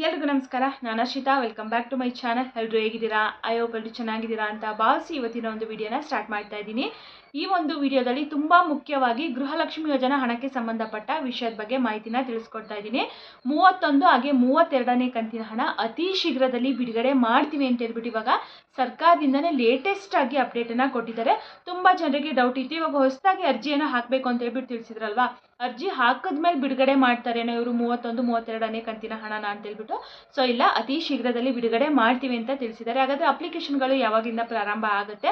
ಎಲ್ರಿಗೂ ನಮಸ್ಕಾರ. ನಾನು Arshita. Welcome back to my channel. ಎಲ್ಲರೂ ಹೇಗಿದ್ದೀರಾ? ಐ ಹೋಪ್ ಎಲ್ಲರೂ ಚೆನ್ನಾಗಿದ್ದೀರಾ ಅಂತ ಭಾವಿಸಿ ಇವತ್ತಿನ ಒಂದು ವಿಡಿಯೋನ ಸ್ಟಾರ್ಟ್ ಮಾಡ್ತಾ ಇದ್ದೀನಿ. ಈ ಒಂದು ವಿಡಿಯೋದಲ್ಲಿ ತುಂಬ ಮುಖ್ಯವಾಗಿ ಗೃಹಲಕ್ಷ್ಮಿ ಯೋಜನಾ ಹಣಕ್ಕೆ ಸಂಬಂಧಪಟ್ಟ ವಿಷಯದ ಬಗ್ಗೆ ಮಾಹಿತಿನ ತಿಳಿಸ್ಕೊಡ್ತಾ ಇದ್ದೀನಿ. 31 ಹಾಗೆ 32ನೇ ಕಂತಿನ ಹಣ ಅತಿ ಶೀಘ್ರದಲ್ಲಿ ಬಿಡುಗಡೆ ಮಾಡ್ತೀವಿ ಅಂತ ಹೇಳ್ಬಿಟ್ಟು ಇವಾಗ ಸರ್ಕಾರದಿಂದನೇ ಲೇಟೆಸ್ಟ್ ಆಗಿ ಅಪ್ಡೇಟನ್ನು ಕೊಟ್ಟಿದ್ದಾರೆ. ತುಂಬ ಜನರಿಗೆ ಡೌಟ್ ಇತ್ತು, ಇವಾಗ ಹೊಸದಾಗಿ ಅರ್ಜಿಯನ್ನು ಹಾಕಬೇಕು ಅಂತ ಹೇಳ್ಬಿಟ್ಟು ತಿಳಿಸಿದ್ರಲ್ವಾ, ಅರ್ಜಿ ಹಾಕಿದ್ಮೇಲೆ ಬಿಡುಗಡೆ ಮಾಡ್ತಾರೇನೋ ಇವರು 31, 32ನೇ ಕಂತಿನ ಹಣನ ಅಂತ ಹೇಳ್ಬಿಟ್ಟು. ಸೊ ಇಲ್ಲ, ಅತಿ ಶೀಘ್ರದಲ್ಲಿ ಬಿಡುಗಡೆ ಮಾಡ್ತೀವಿ ಅಂತ ತಿಳಿಸಿದ್ದಾರೆ. ಹಾಗಾದರೆ ಅಪ್ಲಿಕೇಶನ್ಗಳು ಯಾವಾಗಿಂದ ಪ್ರಾರಂಭ ಆಗುತ್ತೆ,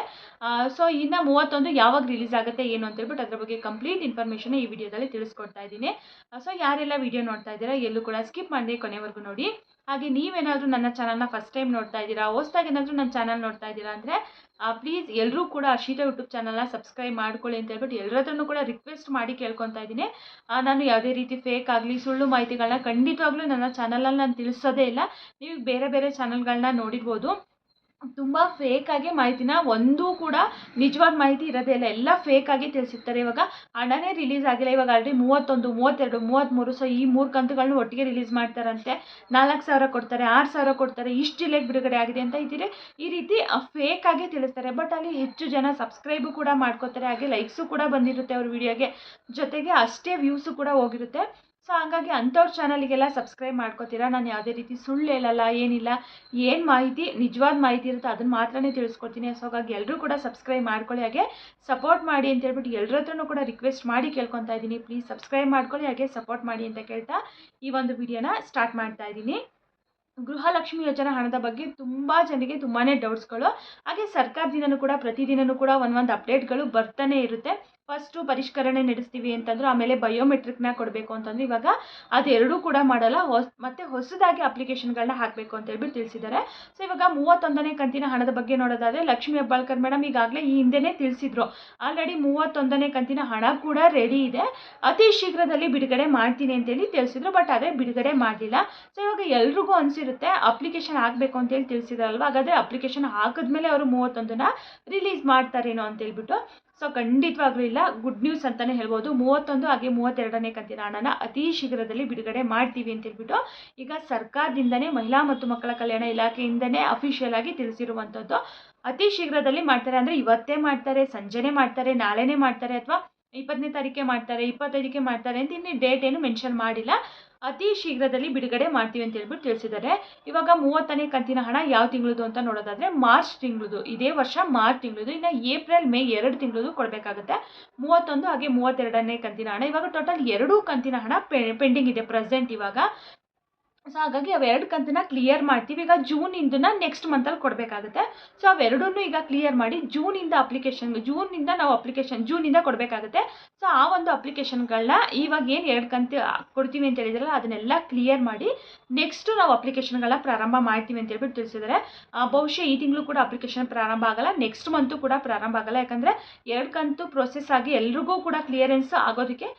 ಸೊ ಇನ್ನು 31 ಯಾವಾಗ ರಿಲೀಸ್ ಆಗುತ್ತೆ ಏನು ಅಂತ ಹೇಳ್ಬಿಟ್ಟು ಅದ್ರ ಬಗ್ಗೆ ಕಂಪ್ಲೀಟ್ ಇನ್ಫಾರ್ಮೇಷನ್ ಈ ವಿಡಿಯೋದಲ್ಲಿ ತಿಳಿಸ್ಕೊಡ್ತಾ ಇದ್ದೀನಿ. ಸೊ ಯಾರೆಲ್ಲ ವಿಡಿಯೋ ನೋಡ್ತಾ ಇದ್ದೀರಾ ಎಲ್ಲೂ ಕೂಡ ಸ್ಕಿಪ್ ಮಾಡದೆ ಕೊನೆವರೆಗೂ ನೋಡಿ. ಹಾಗೆ ನೀವೇನಾದರೂ ನನ್ನ ಚಾನಲ್ನ ಫಸ್ಟ್ ಟೈಮ್ ನೋಡ್ತಾ ಇದ್ದೀರಾ, ಹೊಸದಾಗಿ ಏನಾದರೂ ನನ್ನ ಚಾನಲ್ ನೋಡ್ತಾ ಇದ್ದೀರಾ ಅಂದರೆ ಪ್ಲೀಸ್ ಎಲ್ಲರೂ ಕೂಡ ಅರ್ಷಿತಾ ಯೂಟ್ಯೂಬ್ ಚಾನಲ್ನ ಸಬ್ಸ್ಕ್ರೈಬ್ ಮಾಡ್ಕೊಳ್ಳಿ ಅಂತ ಹೇಳ್ಬಿಟ್ಟು ಎಲ್ಲರ ಹತ್ರನೂ ಕೂಡ ರಿಕ್ವೆಸ್ಟ್ ಮಾಡಿ ಕೇಳ್ಕೊತಾ ಇದ್ದೀನಿ. ನಾನು ಯಾವುದೇ ರೀತಿ ಫೇಕ್ ಆಗಲಿ ಸುಳ್ಳು ಮಾಹಿತಿಗಳನ್ನ ಖಂಡಿತವಾಗ್ಲೂ ನನ್ನ ಚಾನಲಲ್ಲಿ ನಾನು ತಿಳಿಸೋದೇ ಇಲ್ಲ. ನೀವು ಬೇರೆ ಬೇರೆ ಚಾನಲ್ಗಳನ್ನ ನೋಡಿರ್ಬೋದು, ತುಂಬ ಫೇಕಾಗಿ ಮಾಹಿತಿನ ಒಂದೂ ಕೂಡ ನಿಜವಾದ ಮಾಹಿತಿ ಇರೋದೇ ಇಲ್ಲ, ಎಲ್ಲ ಫೇಕಾಗಿ ತಿಳಿಸಿರ್ತಾರೆ. ಇವಾಗ ಹಣನೇ ರಿಲೀಸ್ ಆಗಿಲ್ಲ, ಇವಾಗ ಆಲ್ರೆಡಿ 31, 32, 33, ಸೊ ಈ 3 ಕಂತುಗಳನ್ನ ಒಟ್ಟಿಗೆ ರಿಲೀಸ್ ಮಾಡ್ತಾರಂತೆ. 4,000 ಕೊಡ್ತಾರೆ, 6,000 ಕೊಡ್ತಾರೆ, ಇಷ್ಟು ಜಿಲ್ಲೆಗೆ ಬಿಡುಗಡೆ ಆಗಿದೆ ಅಂತ ಈ ರೀತಿ ಫೇಕಾಗಿ ತಿಳಿಸ್ತಾರೆ. ಬಟ್ ಅಲ್ಲಿ ಹೆಚ್ಚು ಜನ ಸಬ್ಸ್ಕ್ರೈಬು ಕೂಡ ಮಾಡ್ಕೋತಾರೆ, ಹಾಗೆ ಲೈಕ್ಸು ಕೂಡ ಬಂದಿರುತ್ತೆ ಅವ್ರ ವಿಡಿಯೋಗೆ, ಜೊತೆಗೆ ಅಷ್ಟೇ ವ್ಯೂಸು ಕೂಡ ಹೋಗಿರುತ್ತೆ. ಸೊ ಹಾಗಾಗಿ ಅಂಥವ್ರ ಚಾನಲಿಗೆಲ್ಲ ಸಬ್ಸ್ಕ್ರೈಬ್ ಮಾಡ್ಕೋತೀರಾ. ನಾನು ಯಾವುದೇ ರೀತಿ ಸುಳ್ಳು ಹೇಳಲ್ಲ, ಏನಿಲ್ಲ, ಏನು ಮಾಹಿತಿ ನಿಜವಾದ ಮಾಹಿತಿ ಇರುತ್ತೆ ಅದನ್ನು ಮಾತ್ರನೇ ತಿಳಿಸ್ಕೊಡ್ತೀನಿ. ಸೊ ಹಾಗಾಗಿ ಎಲ್ಲರೂ ಕೂಡ ಸಬ್ಸ್ಕ್ರೈಬ್ ಮಾಡ್ಕೊಳ್ಳಿ, ಹಾಗೆ ಸಪೋರ್ಟ್ ಮಾಡಿ ಅಂತ ಹೇಳ್ಬಿಟ್ಟು ಎಲ್ಲರ ಹತ್ರನೂ ಕೂಡ ರಿಕ್ವೆಸ್ಟ್ ಮಾಡಿ ಕೇಳ್ಕೊತಾ ಇದ್ದೀನಿ. ಪ್ಲೀಸ್ ಸಬ್ಸ್ಕ್ರೈಬ್ ಮಾಡ್ಕೊಳ್ಳಿ, ಹಾಗೆ ಸಪೋರ್ಟ್ ಮಾಡಿ ಅಂತ ಕೇಳ್ತಾ ಈ ಒಂದು ವಿಡಿಯೋನ ಸ್ಟಾರ್ಟ್ ಮಾಡ್ತಾ ಇದ್ದೀನಿ. ಗೃಹಲಕ್ಷ್ಮಿ ಯೋಜನಾ ಹಣದ ಬಗ್ಗೆ ತುಂಬ ಜನರಿಗೆ ತುಂಬಾ ಡೌಟ್ಸ್ಗಳು, ಹಾಗೆ ಸರ್ಕಾರದಿಂದನೂ ಕೂಡ ಪ್ರತಿದಿನವೂ ಕೂಡ ಒಂದೊಂದು ಅಪ್ಡೇಟ್ಗಳು ಬರ್ತಾನೆ ಇರುತ್ತೆ. ಫಸ್ಟು ಪರಿಷ್ಕರಣೆ ನಡೆಸ್ತೀವಿ ಅಂತಂದ್ರು, ಆಮೇಲೆ ಬಯೋಮೆಟ್ರಿಕ್ನ ಕೊಡಬೇಕು ಅಂತಂದ್ರೆ ಇವಾಗ ಅದೆರಡೂ ಕೂಡ ಮಾಡಲ್ಲ, ಮತ್ತೆ ಹೊಸದಾಗಿ ಅಪ್ಲಿಕೇಶನ್ಗಳನ್ನ ಹಾಕಬೇಕು ಅಂತ ಹೇಳ್ಬಿಟ್ಟು ತಿಳಿಸಿದ್ದಾರೆ. ಸೊ ಇವಾಗ 31ನೇ ಕಂತಿನ ಹಣದ ಬಗ್ಗೆ ನೋಡೋದಾದರೆ ಲಕ್ಷ್ಮೀ ಹೆಬ್ಬಾಳ್ಕರ್ ಮೇಡಮ್ ಈಗಾಗಲೇ ಈ ಹಿಂದೆನೇ ತಿಳಿಸಿದ್ರು, ಆಲ್ರೆಡಿ 31ನೇ ಕಂತಿನ ಹಣ ಕೂಡ ರೆಡಿ ಇದೆ, ಅತಿ ಶೀಘ್ರದಲ್ಲಿ ಬಿಡುಗಡೆ ಮಾಡ್ತೀನಿ ಅಂತೇಳಿ ತಿಳಿಸಿದ್ರು. ಬಟ್ ಅದೇ ಬಿಡುಗಡೆ ಮಾಡಲಿಲ್ಲ. ಸೊ ಇವಾಗ ಎಲ್ರಿಗೂ ಅನಿಸಿರುತ್ತೆ ಅಪ್ಲಿಕೇಶನ್ ಹಾಕಬೇಕು ಅಂತೇಳಿ ತಿಳಿಸಿದ್ರಲ್ವ, ಹಾಗಾದರೆ ಅಪ್ಲಿಕೇಶನ್ ಹಾಕಿದ್ಮೇಲೆ ಅವರು 31ನ ರಿಲೀಸ್ ಮಾಡ್ತಾರೇನೋ ಅಂತೇಳ್ಬಿಟ್ಟು. ಸೊ ಖಂಡಿತವಾಗ್ಲೂ ಇಲ್ಲ, ಗುಡ್ ನ್ಯೂಸ್ ಅಂತಲೇ ಹೇಳ್ಬೋದು. 31 ಹಾಗೆ 32ನೇ ಕಂತಿನ ಹಣನ ಅತಿ ಶೀಘ್ರದಲ್ಲಿ ಬಿಡುಗಡೆ ಮಾಡ್ತೀವಿ ಅಂತ ಹೇಳ್ಬಿಟ್ಟು ಈಗ ಸರ್ಕಾರದಿಂದನೇ ಮಹಿಳಾ ಮತ್ತು ಮಕ್ಕಳ ಕಲ್ಯಾಣ ಇಲಾಖೆಯಿಂದನೇ ಅಫಿಷಿಯಲ್ ಆಗಿ ತಿಳಿಸಿರುವಂಥದ್ದು. ಅತಿ ಶೀಘ್ರದಲ್ಲಿ ಮಾಡ್ತಾರೆ ಅಂದರೆ ಇವತ್ತೇ ಮಾಡ್ತಾರೆ, ಸಂಜೆನೇ ಮಾಡ್ತಾರೆ, ನಾಳೆನೇ ಮಾಡ್ತಾರೆ, ಅಥವಾ 20ನೇ ತಾರೀಕೆ ಮಾಡ್ತಾರೆ, 25ಕ್ಕೆ ಮಾಡ್ತಾರೆ ಅಂತ ಇನ್ನೂ ಡೇಟ್ ಏನು ಮೆನ್ಷನ್ ಮಾಡಿಲ್ಲ. ಅತಿ ಶೀಘ್ರದಲ್ಲಿ ಬಿಡುಗಡೆ ಮಾಡ್ತೀವಿ ಅಂತ ಹೇಳ್ಬಿಟ್ಟು ತಿಳಿಸಿದ್ದಾರೆ. ಇವಾಗ 30ನೇ ಕಂತಿನ ಹಣ ಯಾವ ತಿಂಗಳದು ಅಂತ ನೋಡೋದಾದರೆ ಮಾರ್ಚ್ ತಿಂಗಳದು, ಇದೇ ವರ್ಷ ಮಾರ್ಚ್ ತಿಂಗಳದು. ಇನ್ನು ಏಪ್ರಿಲ್, ಮೇ 2 ತಿಂಗಳದು ಕೊಡಬೇಕಾಗುತ್ತೆ 31 ಹಾಗೆ 32ನೇ ಕಂತಿನ ಹಣ. ಇವಾಗ ಟೋಟಲ್ 2 ಕಂತಿನ ಹಣ ಪೆಂಡಿಂಗ್ ಇದೆ ಪ್ರೆಸೆಂಟ್ ಇವಾಗ. ಸೊ ಹಾಗಾಗಿ ಅವೆರಡು ಕಂತನ್ನ ಕ್ಲಿಯರ್ ಮಾಡ್ತೀವಿ. ಈಗ ಜೂನಿಂದನ ನೆಕ್ಸ್ಟ್ ಮಂತಲ್ಲಿ ಕೊಡಬೇಕಾಗುತ್ತೆ. ಸೊ ಅವೆರಡನ್ನೂ ಈಗ ಕ್ಲಿಯರ್ ಮಾಡಿ ಜೂನಿಂದ ಜೂನಿಂದ ಕೊಡಬೇಕಾಗುತ್ತೆ. ಸೊ ಆ ಒಂದು ಅಪ್ಲಿಕೇಶನ್ಗಳನ್ನ ಇವಾಗ ಏನು 2 ಕಂತು ಕೊಡ್ತೀವಿ ಅಂತ ಹೇಳಿದ್ರಲ್ಲ ಅದನ್ನೆಲ್ಲ ಕ್ಲಿಯರ್ ಮಾಡಿ ನೆಕ್ಸ್ಟು ನಾವು ಅಪ್ಲಿಕೇಶನ್ಗಳನ್ನ ಪ್ರಾರಂಭ ಮಾಡ್ತೀವಿ ಅಂತ ಹೇಳ್ಬಿಟ್ಟು ತಿಳಿಸಿದ್ದಾರೆ. ಬಹುಶಃ ಈ ತಿಂಗಳು ಕೂಡ ಅಪ್ಲಿಕೇಶನ್ ಪ್ರಾರಂಭ ಆಗಲ್ಲ, ನೆಕ್ಸ್ಟ್ ಮಂತು ಕೂಡ ಪ್ರಾರಂಭ ಆಗಲ್ಲ. ಯಾಕಂದರೆ 2 ಕಂತು ಪ್ರೊಸೆಸ್ ಆಗಿ ಎಲ್ರಿಗೂ ಕೂಡ ಕ್ಲಿಯರೆನ್ಸ್ ಆಗೋದಕ್ಕೆ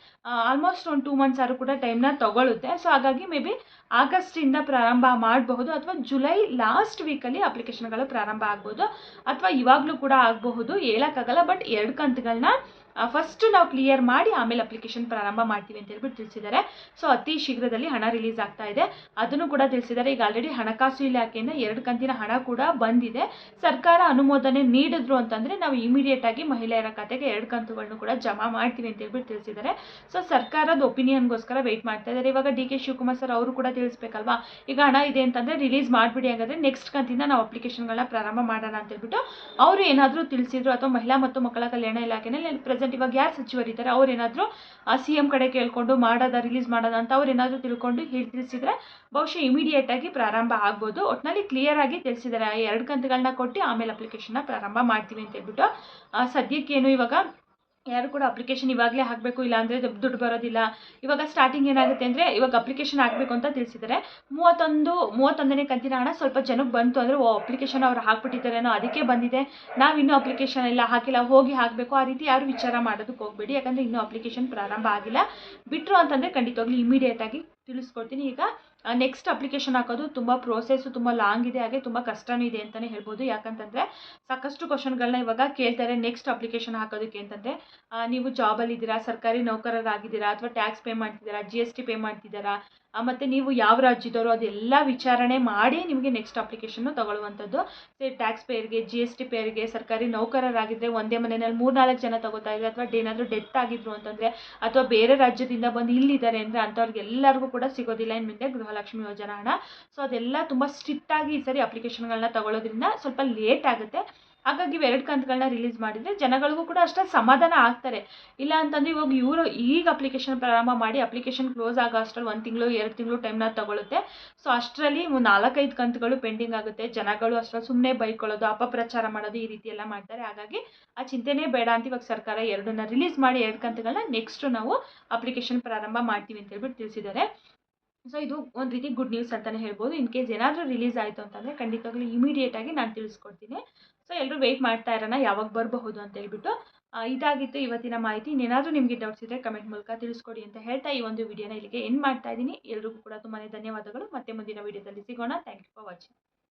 ಆಲ್ಮೋಸ್ಟ್ ಒಂದು 2 ಮಂತ್ಸ್ ಆದರೂ ಕೂಡ ಟೈಮ್ನ ತಗೊಳ್ಳುತ್ತೆ. ಸೊ ಹಾಗಾಗಿ ಮೇ ಬಿ ಆಗಸ್ಟಿಂದ ಪ್ರಾರಂಭ ಮಾಡಬಹುದು, ಅಥವಾ ಜುಲೈ ಲಾಸ್ಟ್ ವೀಕಲ್ಲಿ ಅಪ್ಲಿಕೇಶನ್ಗಳು ಪ್ರಾರಂಭ ಆಗ್ಬೋದು, ಅಥವಾ ಇವಾಗಲೂ ಕೂಡ ಆಗಬಹುದು, ಹೇಳೋಕ್ಕಾಗಲ್ಲ. ಬಟ್ 2 ಕಂತುಗಳನ್ನ ಫಸ್ಟು ನಾವು ಕ್ಲಿಯರ್ ಮಾಡಿ ಆಮೇಲೆ ಅಪ್ಲಿಕೇಶನ್ ಪ್ರಾರಂಭ ಮಾಡ್ತೀವಿ ಅಂತ ಹೇಳ್ಬಿಟ್ಟು ತಿಳಿಸಿದ್ದಾರೆ. ಸೊ ಅತಿ ಶೀಘ್ರದಲ್ಲಿ ಹಣ ರಿಲೀಸ್ ಆಗ್ತಾ ಇದೆ, ಅದನ್ನು ಕೂಡ ತಿಳಿಸಿದ್ದಾರೆ. ಈಗ ಆಲ್ರೆಡಿ ಹಣಕಾಸು ಇಲಾಖೆಯಿಂದ 2 ಕಂತಿನ ಹಣ ಕೂಡ ಬಂದಿದೆ. ಸರ್ಕಾರ ಅನುಮೋದನೆ ನೀಡಿದ್ರು ಅಂತಂದರೆ ನಾವು ಇಮಿಡಿಯೇಟ್ ಆಗಿ ಮಹಿಳೆಯರ ಖಾತೆಗೆ 2 ಕಂತುಗಳನ್ನು ಕೂಡ ಜಮಾ ಮಾಡ್ತೀವಿ ಅಂತ ಹೇಳ್ಬಿಟ್ಟು ತಿಳಿಸಿದ್ದಾರೆ. ಸೊ ಸರ್ಕಾರದ ಒಪಿನಿಯನ್ಗೋಸ್ಕರ ವೆಯ್ಟ್ ಮಾಡ್ತಾ ಇದ್ದಾರೆ. ಇವಾಗ ಡಿ ಕೆ ಶಿವಕುಮಾರ್ ಸರ್ ಅವರು ಕೂಡ ತಿಳಿಸ್ಬೇಕಲ್ವಾ, ಈಗ ಹಣ ಇದೆ ಅಂತಂದರೆ ರಿಲೀಸ್ ಮಾಡಿಬಿಡಿ, ಹಾಗಾದರೆ ನೆಕ್ಸ್ಟ್ ಕಂತಿಂದ ನಾವು ಅಪ್ಲಿಕೇಶನ್ಗಳನ್ನ ಪ್ರಾರಂಭ ಮಾಡೋಣ ಅಂತ ಹೇಳ್ಬಿಟ್ಟು ಅವರು ಏನಾದರೂ ತಿಳಿಸಿದ್ರು, ಅಥವಾ ಮಹಿಳಾ ಮತ್ತು ಮಕ್ಕಳ ಕಲ್ಯಾಣ ಇಲಾಖೆನಲ್ಲಿ ಪ್ರೆಸೆಂಟ್ ಇವಾಗ ಯಾರು ಸಚಿವರಿದ್ದಾರೆ ಅವ್ರೇನಾದರೂ CM ಕಡೆ ಕೇಳ್ಕೊಂಡು ರಿಲೀಸ್ ಮಾಡೋದ ಅಂತ ಅವ್ರೇನಾದರೂ ತಿಳ್ಕೊಂಡು ತಿಳಿಸಿದ್ರೆ ಬಹುಶಃ ಇಮಿಡಿಯೇಟ್ ಆಗಿ ಪ್ರಾರಂಭ ಆಗ್ಬೋದು. ಒಟ್ಟಿನಲ್ಲಿ ಕ್ಲಿಯರ್ ಆಗಿ ತಿಳಿಸಿದ್ದಾರೆ, 2 ಕಂತುಗಳನ್ನ ಕೊಟ್ಟು ಆಮೇಲೆ ಅಪ್ಲಿಕೇಶನ್ನ ಪ್ರಾರಂಭ ಮಾಡ್ತೀವಿ ಅಂತ ಹೇಳ್ಬಿಟ್ಟು. ಸದ್ಯಕ್ಕೇನು ಇವಾಗ ಯಾರು ಕೂಡ ಅಪ್ಲಿಕೇಶನ್ ಇವಾಗಲೇ ಹಾಕಬೇಕು, ಇಲ್ಲಾಂದರೆ ದುಡ್ಡು ಬರೋದಿಲ್ಲ. ಇವಾಗ ಸ್ಟಾರ್ಟಿಂಗ್ ಏನಾಗುತ್ತೆ ಅಂದರೆ ಇವಾಗ ಅಪ್ಲಿಕೇಶನ್ ಹಾಕಬೇಕು ಅಂತ ತಿಳಿಸಿದ್ದಾರೆ. 31ನೇ ಕಂತಿನ ಹಣ ಸ್ವಲ್ಪ ಜನಕ್ಕೆ ಬಂತು ಅಂದರೆ ಅಪ್ಲಿಕೇಶನ್ ಅವ್ರು ಹಾಕ್ಬಿಟ್ಟಿದ್ದಾರೇನೋ ಅದಕ್ಕೆ ಬಂದಿದೆ, ನಾವಿನ್ನೂ ಅಪ್ಲಿಕೇಶನ್ ಎಲ್ಲ ಹಾಕಿಲ್ಲ, ಹೋಗಿ ಹಾಕಬೇಕು, ಆ ರೀತಿ ಯಾರು ವಿಚಾರ ಮಾಡೋದಕ್ಕೆ ಹೋಗಬೇಡಿ. ಯಾಕಂದರೆ ಇನ್ನೂ ಅಪ್ಲಿಕೇಶನ್ ಪ್ರಾರಂಭ ಆಗಿಲ್ಲ. ಬಿಟ್ಟರು ಅಂತಂದರೆ ಖಂಡಿತವಾಗ್ಲೂ ಇಮಿಡಿಯೇಟ್ ಆಗಿ ತಿಳಿಸ್ಕೊಡ್ತೀನಿ. ಈಗ ನೆಕ್ಸ್ಟ್ ಅಪ್ಲಿಕೇಶನ್ ಹಾಕೋದು ತುಂಬ ಪ್ರೋಸೆಸ್ಸು ತುಂಬ ಲಾಂಗ್ ಇದೆ, ಹಾಗೆ ತುಂಬ ಕಷ್ಟನೂ ಇದೆ ಅಂತಲೇ ಹೇಳ್ಬೋದು. ಯಾಕಂತಂದರೆ ಸಾಕಷ್ಟು ಕ್ವಶನ್ಗಳನ್ನ ಇವಾಗ ಕೇಳ್ತಾರೆ ನೆಕ್ಸ್ಟ್ ಅಪ್ಲಿಕೇಶನ್ ಹಾಕೋದಕ್ಕೆ ಅಂತಂದರೆ. ನೀವು ಜಾಬಲ್ಲಿದ್ದೀರಾ, ಸರ್ಕಾರಿ ನೌಕರರಾಗಿದ್ದೀರಾ, ಅಥವಾ ಟ್ಯಾಕ್ಸ್ ಪೇ ಮಾಡ್ತಿದ್ದೀರಾ, GST ಪೇ ಮಾಡ್ತಿದ್ದೀರಾ, ಮತ್ತು ನೀವು ಯಾವ ರಾಜ್ಯದವರು, ಅದೆಲ್ಲ ವಿಚಾರಣೆ ಮಾಡಿ ನಿಮಗೆ ನೆಕ್ಸ್ಟ್ ಅಪ್ಲಿಕೇಶನ್ನು ತಗೊಳ್ಳುವಂಥದ್ದು. ಟ್ಯಾಕ್ಸ್ ಪೇಯರ್ಗೆ, GST ಪೇಯರ್ಗೆ, ಸರ್ಕಾರಿ ನೌಕರರಾಗಿದ್ದರೆ ಒಂದೇ ಮನೆಯಲ್ಲಿ 3-4 ಜನ ತಗೋತಾ ಇದ್ದಾರೆ, ಅಥವಾ ಏನಾದರೂ ಡೆತ್ ಆಗಿದ್ರು ಅಂತಂದರೆ, ಅಥವಾ ಬೇರೆ ರಾಜ್ಯದಿಂದ ಬಂದು ಇಲ್ಲಿದ್ದಾರೆ ಅಂದರೆ ಅಂಥವ್ರಿಗೆಲ್ಲರಿಗೂ ಕೂಡ ಸಿಗೋದಿಲ್ಲ ಇನ್ನು ಮುಂದೆ ಗೃಹಲಕ್ಷ್ಮಿ ಯೋಜನಾ ಹಣ. ಸೊ ಅದೆಲ್ಲ ತುಂಬ ಸ್ಟ್ರಿಕ್ಟಾಗಿ ಈ ಸರಿ ಅಪ್ಲಿಕೇಶನ್ಗಳನ್ನ ತಗೊಳ್ಳೋದ್ರಿಂದ ಸ್ವಲ್ಪ ಲೇಟ್ ಆಗುತ್ತೆ. ಹಾಗಾಗಿ 2 ಕಂತುಗಳನ್ನ ರಿಲೀಸ್ ಮಾಡಿದರೆ ಜನಗಳಿಗೂ ಕೂಡ ಅಷ್ಟೇ ಸಮಾಧಾನ ಆಗ್ತಾರೆ. ಇಲ್ಲ ಅಂತಂದರೆ ಇವಾಗ ಇವರು ಈಗ ಅಪ್ಲಿಕೇಶನ್ ಪ್ರಾರಂಭ ಮಾಡಿ ಅಪ್ಲಿಕೇಶನ್ ಕ್ಲೋಸ್ ಆಗೋ ಅಷ್ಟರಲ್ಲಿ 1 ತಿಂಗಳು 2 ತಿಂಗಳು ಟೈಮ್ನ ತಗೊಳುತ್ತೆ. ಸೊ ಅಷ್ಟರಲ್ಲಿ 4-5 ಕಂತುಗಳು ಪೆಂಡಿಂಗ್ ಆಗುತ್ತೆ. ಜನಗಳು ಅಷ್ಟರಲ್ಲಿ ಸುಮ್ಮನೆ ಬೈಕೊಳ್ಳೋದು, ಅಪಪ್ರಚಾರ ಮಾಡೋದು, ಈ ರೀತಿ ಎಲ್ಲ ಮಾಡ್ತಾರೆ. ಹಾಗಾಗಿ ಆ ಚಿಂತೆನೇ ಬೇಡ ಅಂತ ಇವಾಗ ಸರ್ಕಾರ 2ನ್ನ ರಿಲೀಸ್ ಮಾಡಿ 2 ಕಂತುಗಳನ್ನ ನೆಕ್ಸ್ಟ್ ನಾವು ಅಪ್ಲಿಕೇಶನ್ ಪ್ರಾರಂಭ ಮಾಡ್ತೀವಿ ಅಂತ ಹೇಳ್ಬಿಟ್ಟು ತಿಳಿಸಿದ್ದಾರೆ. ಸೊ ಇದು ಒಂದು ರೀತಿ ಗುಡ್ ನ್ಯೂಸ್ ಅಂತಲೇ ಹೇಳ್ಬೋದು. ಇನ್ ಕೇಸ್ ಏನಾದರೂ ರಿಲೀಸ್ ಆಯಿತು ಅಂತಂದರೆ ಖಂಡಿತವಾಗ್ಲೂ ಇಮಿಡಿಯೇಟಾಗಿ ನಾನು ತಿಳಿಸ್ಕೊಡ್ತೀನಿ. ಸೊ ಎಲ್ಲರೂ ವೆಯ್ಟ್ ಮಾಡ್ತಾ ಇರೋಣ ಯಾವಾಗ ಬರಬಹುದು ಅಂತ ಹೇಳ್ಬಿಟ್ಟು. ಇದಾಗಿತ್ತು ಇವತ್ತಿನ ಮಾಹಿತಿ. ಇನ್ನೇನಾದರೂ ನಿಮಗೆ ಡೌಟ್ಸ್ ಇದ್ದರೆ ಕಮೆಂಟ್ ಮೂಲಕ ತಿಳಿಸ್ಕೊಡಿ ಅಂತ ಹೇಳ್ತಾ ಈ ಒಂದು ವಿಡಿಯೋನ ಇಲ್ಲಿಗೆ ಎಂಡ್ ಮಾಡ್ತಾ ಇದ್ದೀನಿ. ಎಲ್ರಿಗೂ ಕೂಡ ತುಂಬಾ ಧನ್ಯವಾದಗಳು. ಮತ್ತೆ ಮುಂದಿನ ವಿಡಿಯೋದಲ್ಲಿ ಸಿಗೋಣ. Thank you for watching.